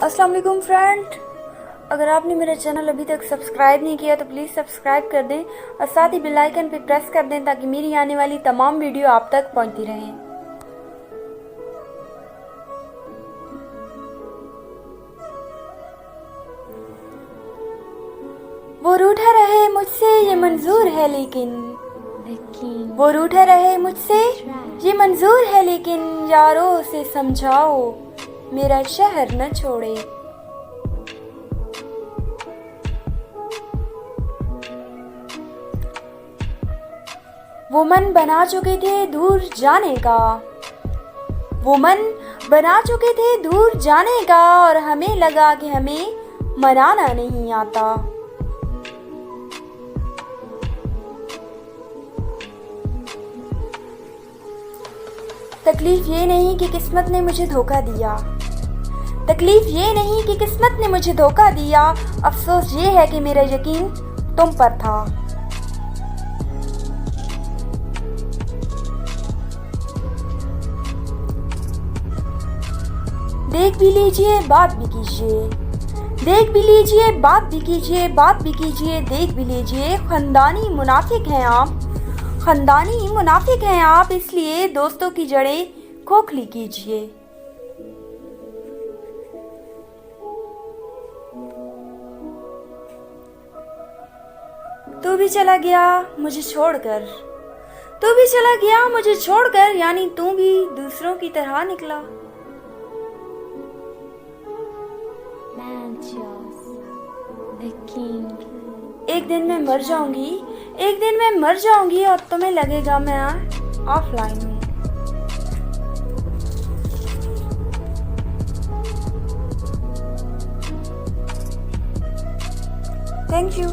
अस्सलाम वालेकुम फ्रेंड। अगर आपने मेरा चैनल अभी तक सब्सक्राइब नहीं किया तो प्लीज़ सब्सक्राइब कर दें और साथ ही बेल आइकन पे प्रेस कर दें ताकि मेरी आने वाली तमाम वीडियो आप तक पहुंचती रहें। वो रूठा रहे मुझसे ये मंजूर है लेकिन वो रूठा रहे मुझसे ये मंजूर है लेकिन यारों से समझाओ मेरा शहर न छोड़े। वो मन बना चुके थे दूर जाने का, वो मन बना चुके थे दूर जाने का और हमें लगा कि हमें मनाना नहीं आता। तकलीफ ये नहीं कि किस्मत ने मुझे धोखा दिया, तकलीफ ये नहीं कि किस्मत ने मुझे धोखा दिया, अफसोस ये है कि मेरा यकीन तुम पर था। देख भी लीजिए बात भी कीजिए, देख भी लीजिए बात भी कीजिए, बात भी कीजिए देख भी लीजिए। खानदानी मुनाफिक हैं आप, खानदानी मुनाफिक हैं आप, इसलिए दोस्तों की जड़ें खोखली कीजिए। तू भी चला गया मुझे छोड़कर, तू भी चला गया मुझे छोड़कर, यानी तू भी दूसरों की तरह निकला। एक दिन मैं मर जाऊंगी, एक दिन मैं मर जाऊंगी और तुम्हें लगेगा मैं ऑफलाइन हूँ। Thank you.